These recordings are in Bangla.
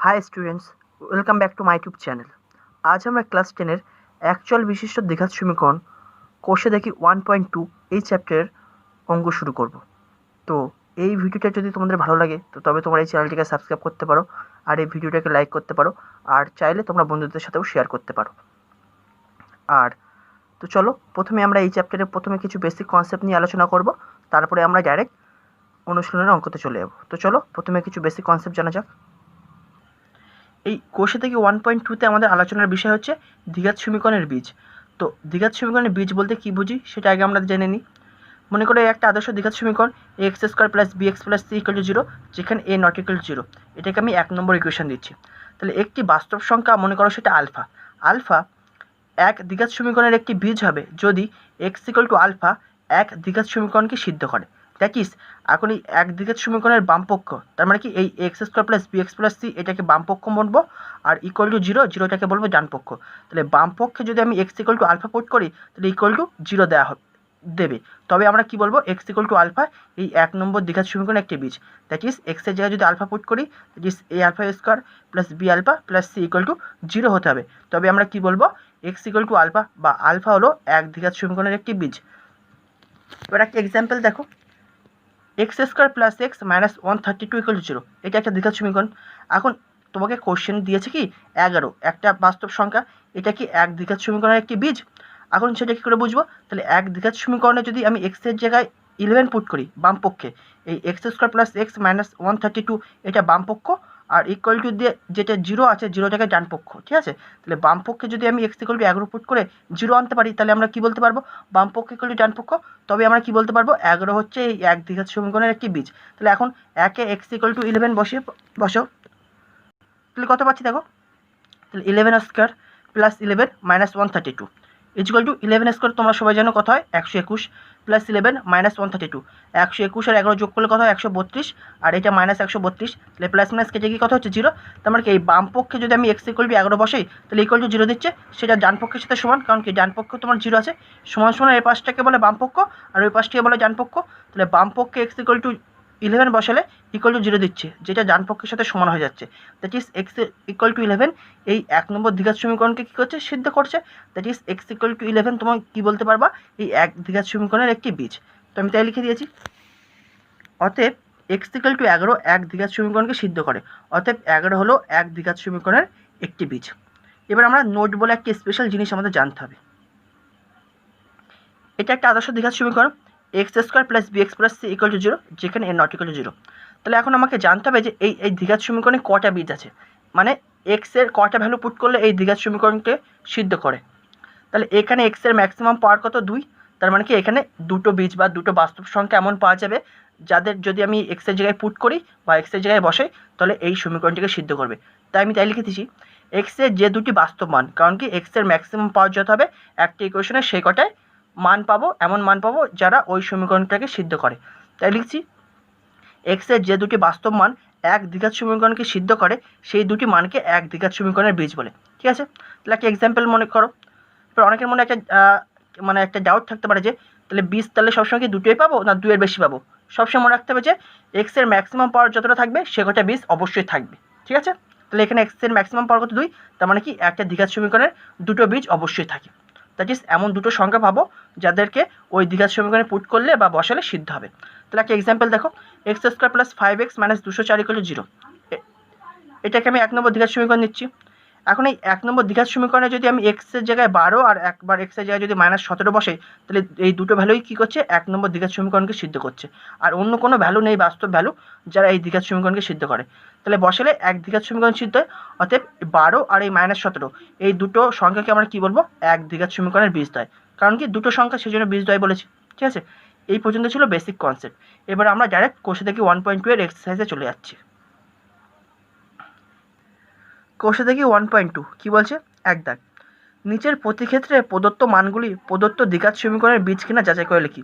High students, welcome back to my YouTube channel. আজ আমরা ক্লাস 10-এর অ্যাকচুয়াল বিশিষ্ট দ্বিঘাত সমীকরণ কোষে দেখি 1.2 এই চ্যাপ্টারের অঙ্ক শুরু করব। তো এই ভিডিওটা যদি তোমাদের ভালো লাগে তো তবে তোমরা এই চ্যানেলটিকে সাবস্ক্রাইব করতে পারো আর এই ভিডিওটাকে লাইক করতে পারো, আর চাইলে তোমরা বন্ধুদের সাথেও শেয়ার করতে পারো। আর তো চলো, প্রথমে আমরা এই চ্যাপ্টারের প্রথমে কিছু বেসিক কনসেপ্ট নিয়ে আলোচনা করব, তারপরে আমরা ডাইরেক্ট অনুশীলনের অঙ্কতে চলে যাব। তো চলো প্রথমে কিছু বেসিক কনসেপ্ট জানা যাক। এই কোষে থেকে 1.2-তে আমাদের আলোচনার বিষয় হচ্ছে দ্বিঘাত সমীকরণের বীজ। তো দ্বিঘাত সমীকরণের বীজ বলতে কী বুঝি সেটা আগে আমরা জেনে নিই। মনে করো একটা আদর্শ দ্বিঘাত সমীকরণ X square plus B X plus C equal to 0, যেখানে এ নট ইকুয়াল টু 0। এটাকে আমি 1 নম্বর ইকুয়েশন দিচ্ছি। তাহলে একটি বাস্তব সংখ্যা, মনে করো সেটা আলফা। আলফা এক দ্বিঘাত সমীকরণের একটি বীজ হবে যদি এক্স ইকুয়াল টু আলফা এক দ্বিঘাত সমীকরণকে সিদ্ধ করে। দ্যাট ইজ, এখন এই এক দ্বিঘাত সমীকরণের বামপক্ষ, তার মানে কি এই X square plus B X plus C এটাকে বামপক্ষ বলবো, আর ইকুয়াল টু 0, 0টাকে বলবো ডানপক্ষ। তাহলে বামপক্ষে যদি আমি X equal to alpha put করি তাহলে ইকুয়াল টু 0 দেবে। তবে আমরা কি বলবো, এক্স ইকুয়াল টু আলফা এই 1 নম্বর দ্বিঘাত সমীকরণের একটি বীজ। দ্যাট ইজ, এক্সের জায়গায় যদি আলফা পুট করি that is A alpha square plus B alpha plus C equal to 0 হতে হবে। তবে আমরা কি বলবো, এক্স ইকুয়াল টু আলফা বা আলফা হলো এক দ্বিঘাত সমীকরণের একটি বীজ। এবার একটা এক্সাম্পল দেখো, x square plus x minus 132 equal to 0, এটা একটা দ্বিঘাত সমীকরণ। এখন তোমাকে কোশ্চেন দিয়েছে কি 11, একটা বাস্তব সংখ্যা, এটা কি এক দ্বিঘাত সমীকরণের একটি বীজ। এখন সেটা কী করে বুঝবো, তাহলে এক দ্বিঘাত সমীকরণে যদি আমি এক্সের জায়গায় 11 পুট করি বামপক্ষে, এই X square plus x minus 132 এটা বামপক্ষ, আর ইকুয়াল টু দিয়ে যেটা 0 আছে 0টাকে ডানপক্ষ, ঠিক আছে। তাহলে বামপক্ষে যদি আমি এক্স ইকুয়াল টু 11 পুট করে 0 আনতে পারি তাহলে আমরা কি বলতে পারবো, বামপক্ষ ইকুয়াল টু ডানপক্ষ। তবে আমরা কি বলতে পারবো, 11 হচ্ছে এই এক দ্বিঘাত সমীকরণের একটি বীজ। তাহলে এখন একে এক্স ইকুয়াল টু 11 বসো, তাহলে কত পাচ্ছি দেখো, তাহলে 11 square plus 11 minus 132 equal to 11 square তোমরা সবাই জানো কত হয়, 121 প্লাস 11 মাইনাস 132, 121 আর 11 যোগ করলে কত হয় 132, আর এটা মাইনাস 132, তাহলে প্লাস মাইনাস কেটে গিয়ে কত হচ্ছে 0। তার মানে কি এই বাম পক্ষে যদি আমি এক্স ইকুয়াল টু 11 বসাই তাহলে ইকুয়াল টু 0 দিচ্ছে, সেটা ডান পক্ষের সাথে সমান, কারণ কি ডান পক্ষ তোমার 0 আছে, সমান সমান এই পাশটাকে বলে বাম পক্ষ আর ওই পাশটাকে বলে ডান পক্ষ। তাহলে বাম পক্ষে এক্স ইকুয়াল টু 11 বসালে ইকুয়াল টু 0 দিচ্ছে, যেটা ডান পক্ষের সাথে সমান হয়ে যাচ্ছে। That is x equal two 11 এই 1 নম্বর দ্বিঘাত সমীকরণকে কী করছে, সিদ্ধ করছে। That is x equal two 11 তোমার কী বলতে পারবা, এই এক দ্বিঘাত সমীকরণের একটি বীজ। তো আমি তাই লিখে দিয়েছি। অতএব এক্স ইকুয়াল টু 11 এক দ্বিঘাত সমীকরণকে সিদ্ধ করে, অতএব 11 হলো এক দ্বিঘাত সমীকরণের একটি বীজ। এবার আমরা নোট বলে একটি স্পেশাল জিনিস আমাদের জানতে হবে। এটা একটা আদর্শ দ্বিঘাত সমীকরণ X square plus B X plus C equal to 0, যেখানে এ নট ইকুয়াল টু 0। তাহলে এখন আমাকে জানতে হবে যে এই দ্বিঘাত সমীকরণে কটা বীজ আছে, মানে এক্সের কটা ভ্যালু পুট করলে এই দ্বিঘাত সমীকরণকে সিদ্ধ করে। তাহলে এখানে এক্সের ম্যাক্সিমাম পাওয়ার কত 2, তার মানে কি এখানে দুটো বীজ বা দুটো বাস্তব সংখ্যা এমন পাওয়া যাবে যাদের যদি আমি এক্সের জায়গায় পুট করি বা এক্সের জায়গায় বসাই তাহলে এই সমীকরণটিকে সিদ্ধ করবে। তাই আমি তাই লিখে দিচ্ছি, এক্সের যে দুটি বাস্তব মান, কারণ কি এক্সের ম্যাক্সিমাম পাওয়ার যত হবে একটা ইকুয়েশনে সেই কটায় মান পাবো, এমন মান পাবো যারা ওই সমীকরণটাকে সিদ্ধ করে। তাই লিখছি, এক্সের যে দুটি বাস্তব মান এক দ্বিঘাত সমীকরণকে সিদ্ধ করে সেই দুটি মানকে এক দ্বিঘাত সমীকরণের বীজ বলে, ঠিক আছে। তাহলে একটা এক্সাম্পল মনে করো, অনেকের মনে একটা ডাউট থাকতে পারে যে তাহলে বীজ তাহলে সবসময় কি দুটোই পাবো না দুইয়ের বেশি পাবো। সবসময় মনে রাখতে হবে যে এক্সের ম্যাক্সিমাম পাওয়ার যতটা থাকবে সে কটা বীজ অবশ্যই থাকবে, ঠিক আছে। তাহলে এখানে এক্সের ম্যাক্সিমাম পাওয়ার কত 2, তার মানে কি একটা দ্বিঘাত সমীকরণের দুটো বীজ অবশ্যই থাকে। দ্যাট ইজ এমন দুটো সংখ্যা পাবো যাদেরকে ওই দ্বিঘাত সমীকরণে পুট করলে বা বসালে সিদ্ধ হবে। তাহলে একটা এক্সাম্পল দেখো, x square plus 5x minus 204 equal to 0, এটাকে আমি 1 নম্বর দ্বিঘাত সমীকরণ নিচ্ছি। এখন এই 1 নম্বর দ্বিঘাত সমীকরণে যদি আমি এক্সের জায়গায় 12 আর একবার এক্সের জায়গায় যদি -17 বসাই তাহলে এই দুটো ভ্যালুই কী করছে, 1 নম্বর দ্বিঘাত সমীকরণকে সিদ্ধ করছে। আর অন্য কোনো ভ্যালু নেই বাস্তব ভ্যালু যারা এই দ্বিঘাত সমীকরণকে সিদ্ধ করে। তাহলে বসালে এক দ্বিঘাত সমীকরণ সিদ্ধ হয়। অতএব 12 আর এই -17 এই দুটো সংখ্যাকে আমরা কী বলবো, এক দ্বিঘাত সমীকরণের বীজ দেয়, কারণ কি দুটো সংখ্যা সেই জন্য বীজ দেয় বলেছি, ঠিক আছে। এই পর্যন্ত ছিল বেসিক কনসেপ্ট। এবার আমরা ডাইরেক্ট কোষে থেকে 1.2 এর এক্সারসাইজে চলে যাচ্ছি। কোষে দেখি 1.2 কী বলছে, এক দাগ, নিচের প্রতি ক্ষেত্রে প্রদত্ত মানগুলি প্রদত্ত দ্বিঘাত সমীকরণের বীজ কিনা যাচাই করে লিখি।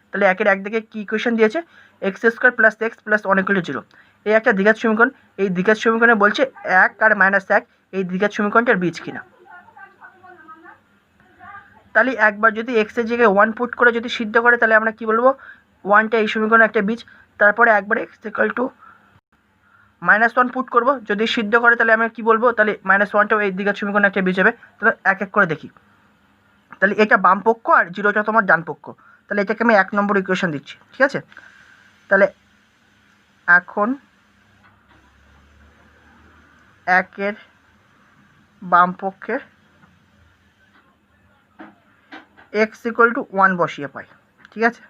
তাহলে একের এক দিকে কী ইকুয়েশন দিয়েছে, x square plus x plus 1 equal to 0, এই একটা দ্বিঘাত সমীকরণ। এই দ্বিঘাত সমীকরণে বলছে 1 আর -1 এই দ্বিঘাত সমীকরণটার বীজ কিনা। তাহলে একবার যদি এক্সের জায়গায় 1 পুট করে যদি সিদ্ধ করে তাহলে আমরা কি বলবো, 1টা এই সমীকরণের একটা বীজ। তারপরে একবার এক্স ইকুয়াল টু -1 পুট করব, যদি সিদ্ধ করে তাহলে আমি কি বলবো, তাহলে -1টাও এই দ্বিঘাত সমীকরণে একটা বীজ হবে। তাহলে এক এক করে দেখি। তাহলে এটা বাম পক্ষ আর 0টা তোমার ডান পক্ষ। তাহলে এটাকে আমি 1 নম্বর ইকুয়েশন দিচ্ছি, ঠিক আছে। তাহলে এখন 1-এর বাম পক্ষে x = 1 বসিয়ে পাই, ঠিক আছে।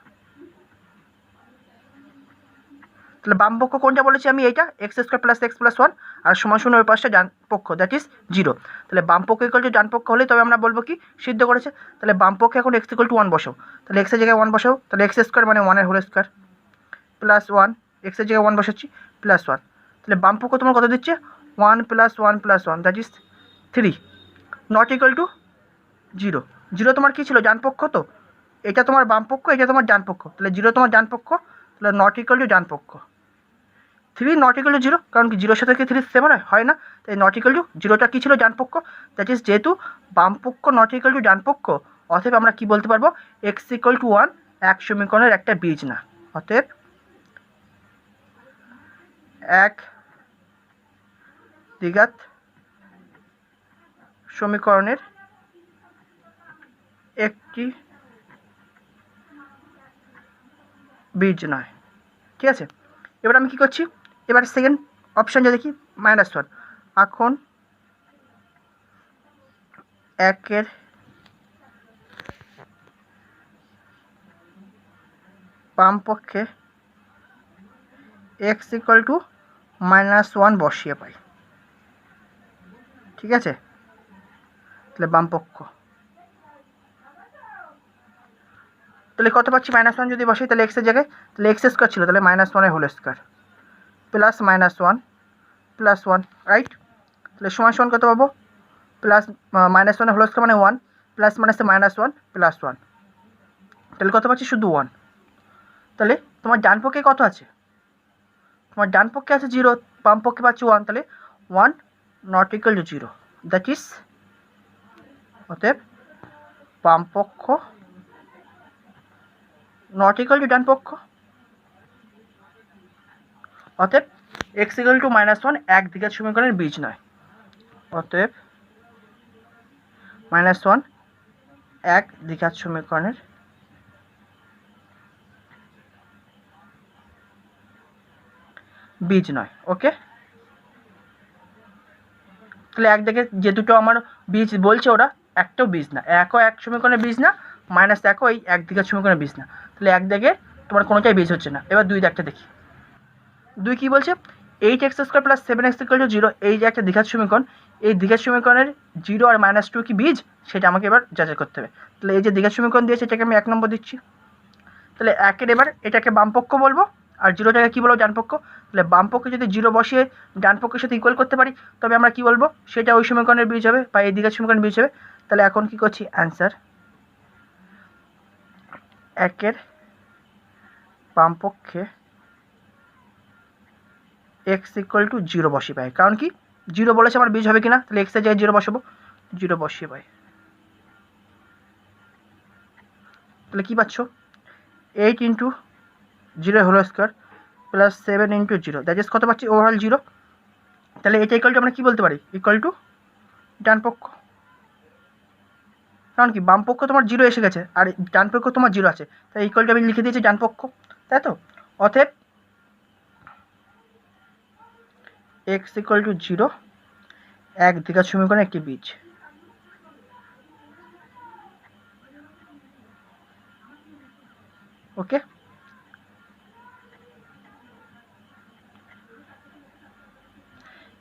তাহলে বাম পক্ষ কোনটা বলেছি আমি, এইটা x² + x + 1 আর সমান সমান ওই পাশটা ডান পক্ষ, দ্যাট ইজ 0। তাহলে বাম পক্ষ = ডান পক্ষ হলে তবে আমরা বলবো কি সিদ্ধ করেছে। তাহলে বাম পক্ষে এখন x = 1 বসাও। তাহলে x এর জায়গায় 1 বসাও, তাহলে x² মানে 1 এর হোল স্কয়ার প্লাস 1, x এর জায়গায় 1 বসাচ্ছি প্লাস 1। তাহলে বাম পক্ষ তোমার কত দিচ্ছে, 1 + 1 + 1 that is 3, not equal to 0। 0 তোমার কী ছিল, ডান পক্ষ, তো এটা তোমার বাম পক্ষ, এটা তোমার ডান পক্ষ। তাহলে 0 তোমার ডান পক্ষ, তাহলে নট ইকুয়াল টু ডান পক্ষ। 3 নট ইকুয়াল টু 0, কারণ কি 0-এর সাথে কি 3 সেম হয় না, তাই নট ইকুয়াল টু 0টা কী ছিল, ডান পক্ষ। দ্যাট ইজ যেহেতু বাম পক্ষ নট ইকুয়াল টু ডান পক্ষ, অতএব আমরা কি বলতে পারবো, x = 1 এক সমীকরণের একটা বীজ না। অতএব এক দ্বিঘাত সমীকরণের একটি বীজ নয়, ঠিক আছে। এবার আমি কি করছি, এবার সেকেন্ড অপশান যা দেখি -1। এখন 1-এর বাম পক্ষে x = -1 বসিয়ে পাই, ঠিক আছে। তাহলে বাম পক্ষ, তাহলে কত পাচ্ছি, -1 যদি বসাই তাহলে x এর জায়গায়, তাহলে x² ছিল, তাহলে -1 এর whole square plus -1 plus 1, right. তাহলে সমান সমান কত পাবো, প্লাস -1 এর হোল স্কয়ার মানে 1 প্লাস মানে -1 প্লাস 1, তাহলে কত পাচ্ছি, শুধু 1। তাহলে তোমার ডান পক্ষে কত আছে, তোমার ডান পক্ষে আছে 0, বাম পক্ষে পাচ্ছি 1, তাহলে 1 not equal to 0, that is অতএব বাম পক্ষ নট ইকুয়াল টু ডান পক্ষ। অতএব x = -1 এক দ্বিঘাত সমীকরণের বীজ নয়। অতএব -1 এক দ্বিঘাত সমীকরণের বীজ নয়, ওকে। তাহলে এক দিকে যে দুটো আমার বীজ বলছে ওরা একটাও বীজ না, একও এক সমীকরণের বীজ না, -1ও এই এক দ্বিঘাত সমীকরণের বীজ না। তাহলে এক দিকে তোমার কোনোটাই বীজ হচ্ছে না। এবার 2 একটা দেখি, 2 কী বলছে, 8x² + 7x = 0 এই যে একটা দ্বিঘাত সমীকরণ, এই দ্বিঘাত সমীকরণের 0 আর -2 কি বীজ, সেটা আমাকে এবার যাচাই করতে হবে। তাহলে এই যে দ্বিঘাত সমীকরণ দিয়েছে এটাকে আমি 1 নম্বর দিচ্ছি। তাহলে 1-এর এবার এটাকে বাম পক্ষ বলবো আর 0টাকে কী বলবো, ডান পক্ষ। তাহলে বাম পক্ষে যদি 0 বসিয়ে ডান পক্ষের সাথে ইকুয়াল করতে পারি তবে আমরা কি বলবো, সেটা ওই সমীকরণের বীজ হবে বা এই দ্বিঘাত সমীকরণের বীজ হবে। তাহলে এখন কি করছি, অ্যান্সার 1-এর বাম পক্ষে x = 0 বসিয়ে পাই, কারণ কি 0 বলেছে আমার বীজ হবে কিনা, তাহলে x এর জায়গায় 0 বসাবো, 0 বসিয়ে পাই। তাহলে কী পাচ্ছ, 8 × 0 whole square plus 7 × 0 that is কত পাচ্ছি, ওভারঅল 0। তাহলে এটা ইকুয়াল টু আমরা কী বলতে পারি, ইকুয়াল টু ডান পক্ষ, কারণ কি বাম পক্ষ তোমার 0 এসে গেছে আর ডান পক্ষ তোমার 0 আছে, তাই ইকুয়াল টু আমি লিখে দিয়েছি ডান পক্ষ, তাই তো। অতএব x = 0 এক দ্বিঘাত সমীকরণের একটি বীজ। ওকে,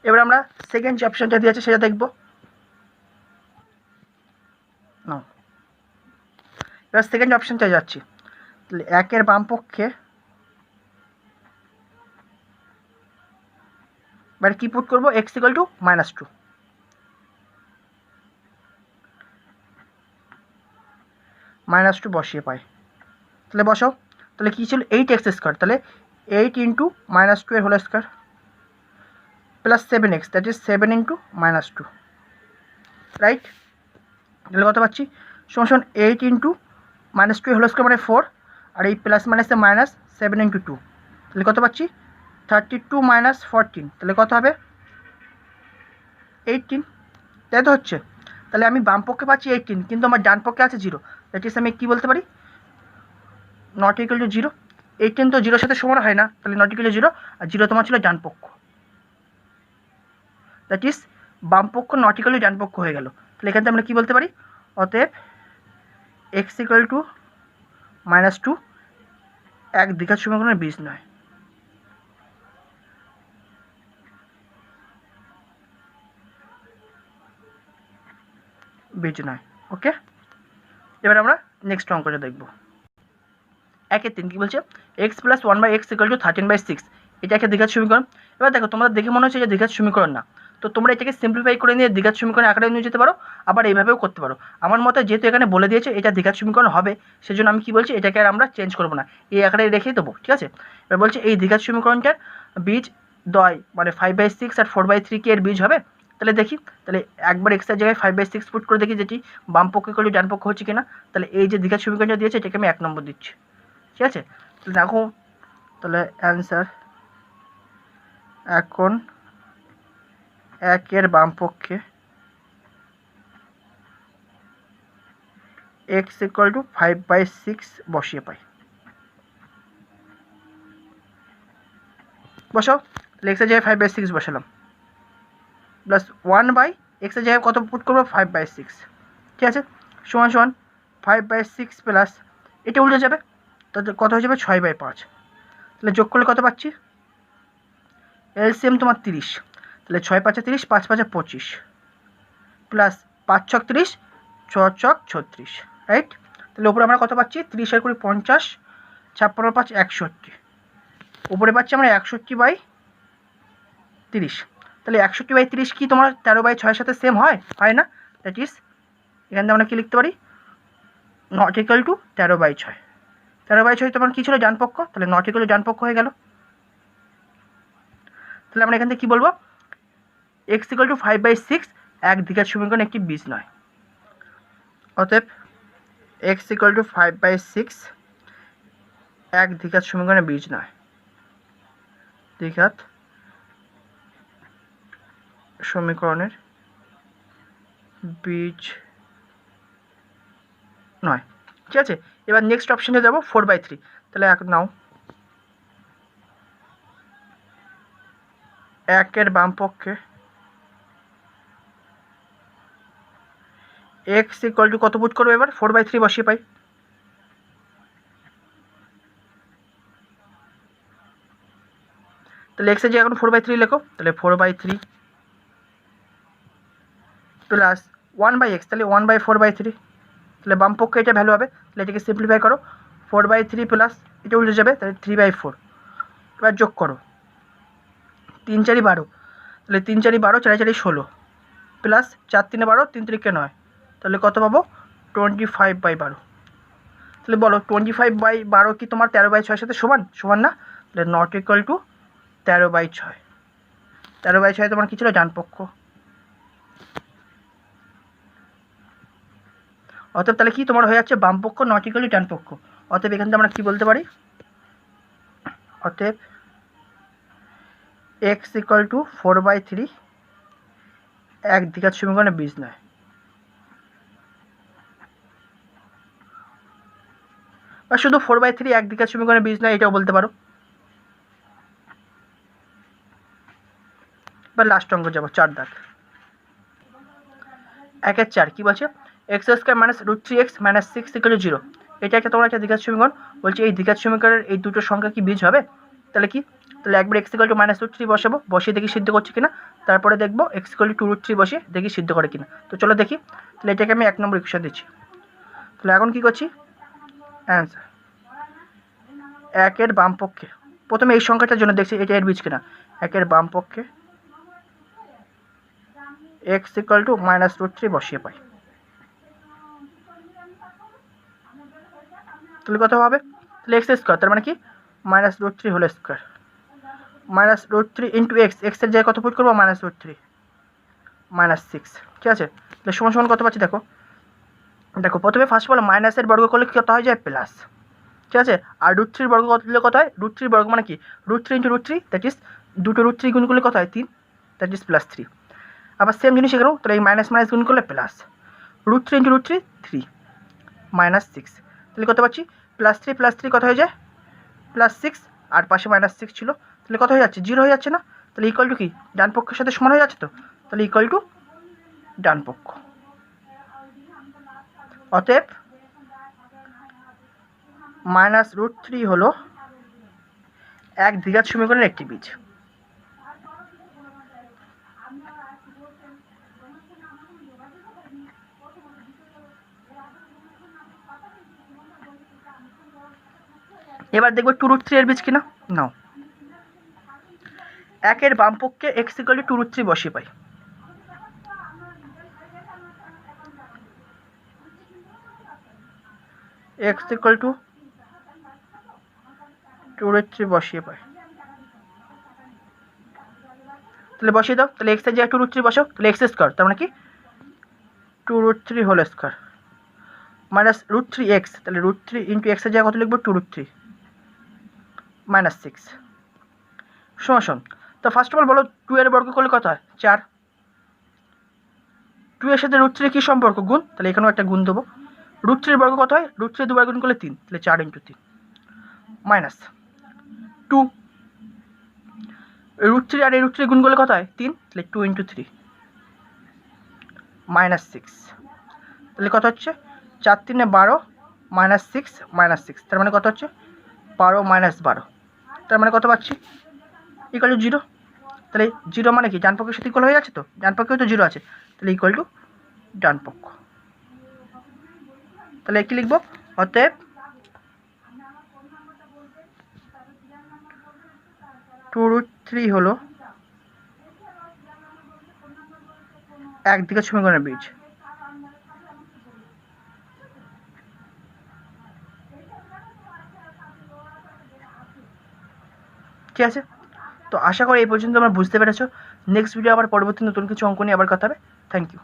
এবার আমরা সেকেন্ড যে অপশনটা দিয়ে আছে সেটা দেখব। এবার সেকেন্ড অপশনটায় যাচ্ছি। তাহলে 1-এর বাম পক্ষে এবার কী পুট করবো, x = -2, -2 বসিয়ে পাই। তাহলে বসাও, তাহলে কী ছিল, 8x², তাহলে 8 × -2 এর whole square plus 7x that is 7 × -2, right. তাহলে কত পাচ্ছি, সমান 8 × -2 এর হোল স্কয়ার মানে 4, আর এই প্লাস মানে -7 × 2, তাহলে কত পাচ্ছি 32 মাইনাস 14, তাহলে কত হবে 18, তাই তো হচ্ছে। তাহলে আমি বাম পক্ষে পাচ্ছি 18, কিন্তু আমার ডান পক্ষে আছে 0, দ্যাট ইজ আমি কী বলতে পারি, নট ইকুয়াল টু 0। 18 তো 0-র সাথে সমান হয় না, তাহলে নট ইকুয়াল টু 0, আর 0 তোমার ছিল ডান পক্ষ, দ্যাট ইজ বাম পক্ষ নট ইকুয়াল টু ডান পক্ষ হয়ে গেল। তাহলে এখান থেকে আমরা কী বলতে পারি, অতএব এক্স ইকুয়াল টু -2 এক দ্বিঘাত সমীকরণের বীজ নয়। বীজ নয়, ওকে। এবার আমরা নেক্সট অঙ্কটা দেখব। 1-3 কী বলছে, x + 1/x = 13/6, এটা একটা দ্বিঘাত সমীকরণ। এবার দেখো, তোমরা দেখে মনে হচ্ছে যে দ্বিঘাত সমীকরণ না, তো তোমরা এটাকে সিম্পলিফাই করে নিয়ে দ্বিঘাত সমীকরণ আকারে নিয়ে যেতে পারো, আবার এইভাবেও করতে পারো। আমার মতে যেহেতু এখানে বলে দিয়েছে এটা দ্বিঘাত সমীকরণ হবে, সেজন্য আমি কি বলছি, এটাকে আর আমরা চেঞ্জ করবো না, এই আকারে রেখেই দেবো, ঠিক আছে। এবার বলছে এই দ্বিঘাত সমীকরণটার বীজ দ্বয় মানে 5/6 আর 4/3 কি এর বীজ হবে। তাহলে দেখি, তাহলে একবার এক্সের জায়গায় 5/6 পুট করে দেখি যেটি বাম পক্ষে করলে ডান পক্ষ হচ্ছে কিনা। তাহলে এই যে দ্বিঘাত সমীকরণটা দিয়েছে এটাকে আমি 1 নম্বর দিচ্ছি, ঠিক আছে। তাহলে দেখো, তাহলে অ্যান্সার এখন 1-এর বাম পক্ষে x = 5/6 বসিয়ে পাই। বসাও, তাহলে এক্সের জায়গায় 5/6 বসালাম, প্লাস 1/x-এর জায়গায় কত পুট করবো, 5/6, ঠিক আছে, সমান 5/6 প্লাস এটা উল্টে যাবে, তাহলে কত হয়ে যাবে 6/5। তাহলে যোগ করলে কত পাচ্ছি, এলসিএম তোমার 30, তাহলে 6×5 = 30, 5×5 = 25, প্লাস 5×6 = 30, 6×6 = 36, রাইট। তাহলে উপরে আমরা কত পাচ্ছি, 30 আর 20 50, 56×5 61, উপরে পাচ্ছি আমরা 61/30। তাহলে 61/30 কি তোমার 13/6 সাথে সেম হয় না, দ্যাট ইজ এখান থেকে আমরা কি লিখতে পারি, নট ইকুয়াল টু 13/6। 13/6 তোমার কী ছিল, ডান পক্ষ, তাহলে নট ইকুয়াল টু ডান পক্ষ হয়ে গেল। তাহলে আমরা এখান থেকে কী বলবো, x = 5/6 এক দ্বিঘাত সমীকরণ একটি বীজ নয়। অতএব x = 5/6 এক দ্বিঘাত সমীকরণের বীজ নয়, দ্বিঘাত সমীকরণের বীজ নয়, ঠিক আছে। এবার নেক্সট অপশানে যাব 4/3, তাহলে এক নাও, 1-এর বাম পক্ষে x = কত পুট করবো, এবার 4/3 বসিয়ে পাই। তাহলে x-এর জায়গায় এখন 4/3 লেখো, তাহলে 4/3 প্লাস 1/x, তাহলে 1/4/3, তাহলে বাম পক্ষে এটা ভ্যালু হবে, তাহলে এটাকে সিম্পলিফাই করো, 4/3 প্লাস এটা উল্টে যাবে, তাহলে 3/4। এবার যোগ করো, 3 4 12, তাহলে 3 4 12, 4 4 16, প্লাস 4 3 12, 3 3 9, তাহলে কত পাবো 25/12। তাহলে বলো 25/12 কি তোমার 13/6 সাথে সমান না, তাহলে নট ইকুয়াল টু 13/6। 13/6 তোমার কী ছিল, ডান পক্ষ। অতএব তাহলে কি তোমার হয়ে যাচ্ছে, বাম পক্ষ নট ইকুয়াল টু ডান পক্ষ। অতএব এখান থেকে আমরা কী বলতে পারি, অতএব x = 4/3 এক দ্বিঘাত সমীকরণের বীজ নয়। বা শুধু 4/3 এক দ্বিঘাত সমীকরণের বীজ নয়, এটাও বলতে পারো। এবার লাস্ট অঙ্ক যাবো, 4 দাগ। 1-4 কী বলছে, x² - √3x - 6 = 0, এটা একটা তোমার একটা দ্বিঘাত সমীকরণ। বলছে এই দ্বিঘাত সমীকরণের এই দুটো সংখ্যা কি বীজ হবে। তাহলে কি, তাহলে একবার x = -√3 বসাবো, বসিয়ে দেখি সিদ্ধ করছে কিনা, তারপরে দেখবো x = 2√3 বসিয়ে দেখি সিদ্ধ করে কিনা। তো চলো দেখি, তাহলে এটাকে আমি 1 নম্বর ইকুয়েশন দিচ্ছি। তাহলে এখন কী করছি, অ্যান্সার 1-এর বাম পক্ষে, প্রথমে এই সংখ্যাটার জন্য দেখছি এটা এর বীজ কিনা। 1-এর বাম পক্ষে x = -√3 বসিয়ে পাই, তাহলে কত হবে, তাহলে x² তার মানে কি -√3 হোল স্কোয়ার, -√3 ইন্টু x, এক্সের জায়গায় কত পুট করবো, -√3 -6, ঠিক আছে। তাহলে সমান কত পাচ্ছি, দেখো প্রথমে ফার্স্ট অফ অল মাইনাসের বর্গ করলে কত হয়ে যায়, প্লাস, ঠিক আছে। আর √3 বর্গ কত দিলে কত হয়, √3 বর্গ মানে কি, √3 × √3 দ্যাট ইজ দুটো √3 গুণ করলে কত হয় 3, দ্যাট ইজ +3। আবার সেম জিনিস এখানেও, তাহলে এই মাইনাস মাইনাস গুণ করলে প্লাস, √3 × √3 3 -6, তাহলে কত পাচ্ছি +3 +3 কত হয়ে যায় +6, আর পাশে -6 ছিল, তাহলে কত হয়ে যাচ্ছে 0 হয়ে যাচ্ছে না, তাহলে ইকুয়াল টু কি ডান পক্ষের সাথে সমান হয়ে যাচ্ছে, তো তাহলে ইকুয়াল টু ডান পক্ষ। অতএব -√3 হলো এক দ্বিঘাত সমীকরণের একটি বীজ। এবার দেখবো 2√3 এর বীজ কিনা। নাও, 1 এর বাম পক্ষে x = 2√3 বসিয়ে পাই। x = 2√3 বসিয়ে পাই, তাহলে বসিয়ে দাও, তাহলে x এর জায়গায় 2√3 বসাও, তাহলে x², তার মানে কি 2√3 হোল স্কয়ার -√3x, তাহলে √3 × x এর জায়গায় কত লিখবো 2√3 -6 সমান। তো ফার্স্ট অফ অল বলো 2 এর বর্গ করলে কত হয় 4, 2 এর সাথে √3 কি সম্পর্ক, গুণ, তাহলে এখানেও একটা গুণ দেবো। √3 এর বর্গ কত হয়, √3 দুবার গুণ করলে 3, তাহলে 4 × 3 -2, √3 আর এই √3 গুণ করলে কত হয় 3, তাহলে 2 × 3 -6, তাহলে কত হচ্ছে 4 × 3 = 12 -6 -6, তার মানে কত হচ্ছে 12 - 12, তার মানে কত পাচ্ছি ইকুয়াল টু 0। তাহলে 0 মানে কি ডান পক্ষের সাথে ইকুয়াল হয়ে যাচ্ছে, তো ডান পক্ষেও তো 0 আছে, তাহলে ইকুয়াল টু ডান পক্ষ। তাহলে কি লিখবো, অতএব 2√3 হলো এক দ্বিঘাত সমীকরণের বীজ। ঠিক আছে, তো আশা করি এই পর্যন্ত আমরা বুঝতে পেরেছো। নেক্সট ভিডিও আবার পরবর্তী নতুন কিছু অঙ্ক নিয়ে আবার কথা হবে। Thank you.